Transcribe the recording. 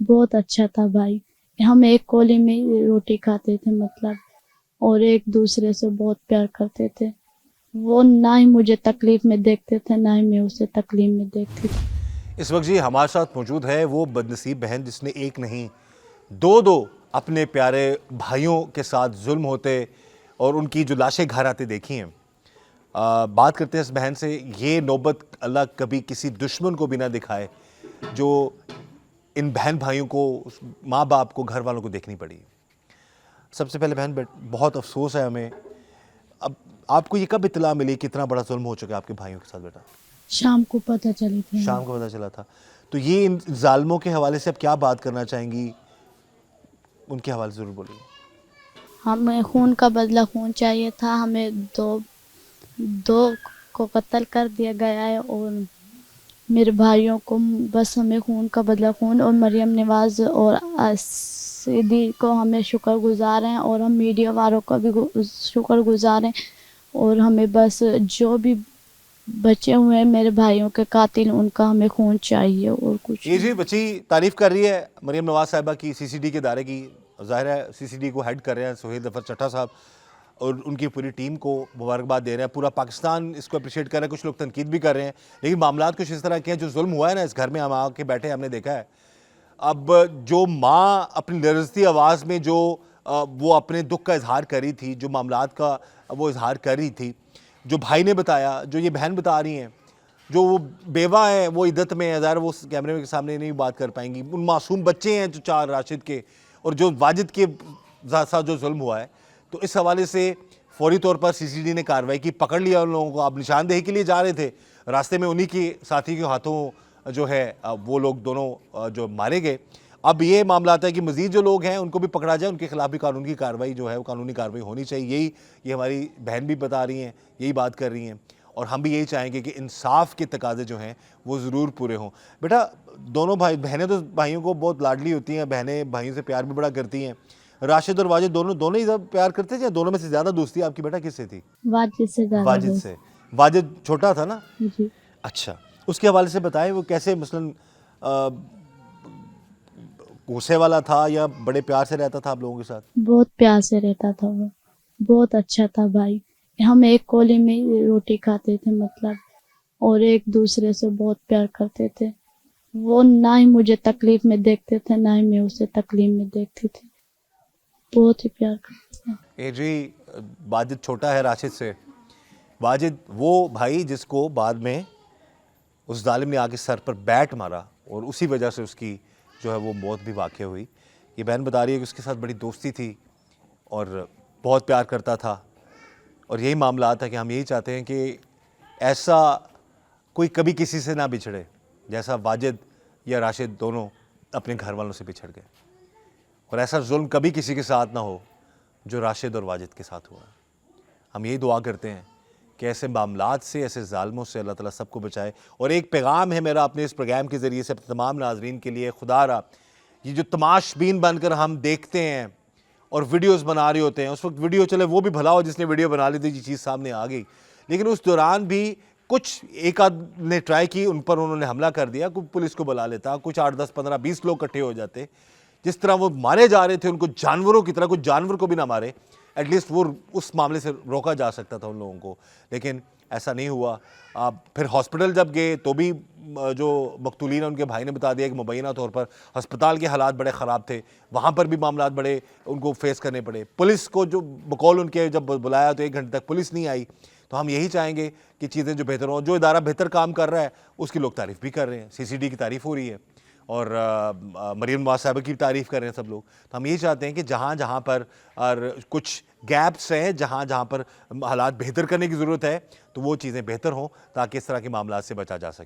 बहुत अच्छा था भाई। हम एक कोली में ही रोटी खाते थे मतलब, और एक दूसरे से बहुत प्यार करते थे। वो ना ही मुझे तकलीफ में देखते थे, ना ही मैं उसे तकलीफ में देखती थी। इस वक्त जी हमारे साथ मौजूद है वो बदनसीब बहन जिसने एक नहीं दो दो अपने प्यारे भाइयों के साथ जुल्म होते और उनकी जो लाशें घर आते देखी हैं। बात करते हैं इस बहन से। ये नौबत अल्लाह कभी किसी दुश्मन को भी ना दिखाए जो इन बहन भाइयों को, माँ बाप को, घर वालों को देखनी पड़ी। सबसे पहले बहन, बहुत अफसोस है हमें। अब आपको ये कब इत्तला मिली कि इतना बड़ा जुल्म हो चुका है आपके भाइयों के साथ बेटा? शाम को पता चली थी हमें। शाम को पता चला था। तो ये इन जालिमों के हवाले से अब क्या बात करना चाहेंगी? उनके हवाले से ज़रूर बोलिए। हमें खून का बदला खून चाहिए था। हमें दो दो को कत्ल कर दिया गया है, और मेरे भाइयों को बस हमें खून का बदला खून। और मरियम नवाज और आसिदी को हमें शुक्रगुजार हैं, और हम मीडिया वालों का भी शुक्रगुजार हैं। और हमें बस जो भी बचे हुए हैं मेरे भाइयों के कातिल, उनका हमें खून चाहिए और कुछ ये नहीं। जी बच्ची तारीफ कर रही है मरियम नवाज साहिबा की, सीसीडी के दायरे की। जाहिर है सीसीडी को हेड कर रहे हैं सुहेल जफर चट्टा साहब, और उनकी पूरी टीम को मुबारकबाद दे रहे हैं। पूरा पाकिस्तान इसको अप्रिशिएट कर रहा है। कुछ लोग तनकीद भी कर रहे हैं, लेकिन मामला कुछ इस तरह के हैं। जो जुल्म हुआ है ना इस घर में, हम आके बैठे हमने देखा है। अब जो माँ अपनी लरजती आवाज़ में जो वो अपने दुख का इजहार करी थी, जो मामलात का वो इजहार कर रही थी, जो भाई ने बताया, जो ये बहन बता रही हैं, जो वो बेवा है वो इद्दत में है, ज़ाहिर वो कैमरे के सामने नहीं बात कर पाएंगी। उन मासूम बच्चे हैं जो 4 राशिद के, और जो वाजिद के साथ जो जुल्म हुआ है। तो इस हवाले से फौरी तौर पर सीसीडी ने कार्रवाई की, पकड़ लिया उन लोगों को। आप निशानदेही के लिए जा रहे थे, रास्ते में उन्हीं के साथी के हाथों जो है वो लोग दोनों जो मारे गए। अब ये मामला आता है कि मजीद जो लोग हैं उनको भी पकड़ा जाए, उनके खिलाफ भी कानून की कार्रवाई जो है वो कानूनी कार्रवाई होनी चाहिए। यही ये हमारी बहन भी बता रही हैं, यही बात कर रही हैं, और हम भी यही चाहेंगे कि इंसाफ के तकाजे जो हैं वो ज़रूर पूरे हों। बेटा, दोनों भाई बहनें तो भाइयों को बहुत लाडली होती हैं, बहनें भाइयों से प्यार भी बड़ा करती हैं। राशिद और वाजिद दोनों दोनों ही प्यार करते थे, या दोनों में से ज़्यादा दोस्ती आपकी बेटा किससे थी? वाजिद से ज्यादा वाजिद दोस्त। से। वाजिद छोटा था ना? जी। अच्छा, उसके हवाले से बताएं, वो कैसे मसलन गुस्से वाला था या बड़े प्यार से रहता था आप लोगों के साथ? बहुत प्यार से रहता था वो। बहुत अच्छा था भाई। हम एक कोली में ही रोटी खाते थे मतलब, और एक दूसरे से बहुत प्यार करते थे। वो ना ही मुझे तकलीफ में देखते थे, ना ही मैं उसे तकलीफ में देखती थी। बहुत ही प्यार करते थे। ए जी, वाजिद छोटा है राशिद से। वाजिद वो भाई जिसको बाद में उस जालिम ने आके सर पर बैट मारा, और उसी वजह से उसकी जो है वो मौत भी वाक़या हुई। ये बहन बता रही है कि उसके साथ बड़ी दोस्ती थी और बहुत प्यार करता था। और यही मामला था कि हम यही चाहते हैं कि ऐसा कोई कभी किसी से ना बिछड़े जैसा वाजिद या राशिद दोनों अपने घर वालों से बिछड़ गए, और ऐसा जुल्म कभी किसी के साथ ना हो जो राशिद और वाजिद के साथ हुआ। हम यही दुआ करते हैं कि ऐसे मामलात से, ऐसे ज़ालिमों से अल्लाह ताला सबको बचाए। और एक पैगाम है मेरा अपने इस प्रोग्राम के ज़रिए से तमाम नाजरीन के लिए। खुदा रहा, ये जो तमाशबीन बनकर हम देखते हैं और वीडियोस बना रहे होते हैं, उस वक्त वीडियो चले वो भी भला हो जिसने वीडियो बना ली थी, ये चीज़ सामने आ गई, लेकिन उस दौरान भी कुछ एक आध ने ट्राई की, उन पर उन्होंने हमला कर दिया, कोई पुलिस को बुला लेता, कुछ 8, 10, 15, 20 लोग इकट्ठे हो जाते। जिस तरह वो मारे जा रहे थे उनको जानवरों की तरह, कुछ जानवर को भी ना मारे, एटलीस्ट वो उस मामले से रोका जा सकता था उन लोगों को, लेकिन ऐसा नहीं हुआ। फिर हॉस्पिटल जब गए तो भी जो मकतूलीन उनके भाई ने बता दिया कि मुबैना तौर पर अस्पताल के हालात बड़े ख़राब थे, वहाँ पर भी मामलात बड़े उनको फेस करने पड़े। पुलिस को जो बकौल उनके जब बुलाया तो 1 घंटे तक पुलिस नहीं आई। तो हम यही चाहेंगे कि चीज़ें जो बेहतर हों, जो इदारा बेहतर काम कर रहा है उसकी लोग तारीफ़ भी कर रहे हैं, सीसीडी की तारीफ़ हो रही है, और मरियम नवाज साहिबा की तारीफ़ कर रहे हैं सब लोग। तो हम यही चाहते हैं कि जहाँ जहाँ पर और कुछ गैप्स हैं, जहाँ जहाँ पर हालात बेहतर करने की ज़रूरत है, तो वो चीज़ें बेहतर हों ताकि इस तरह के मामला से बचा जा सके।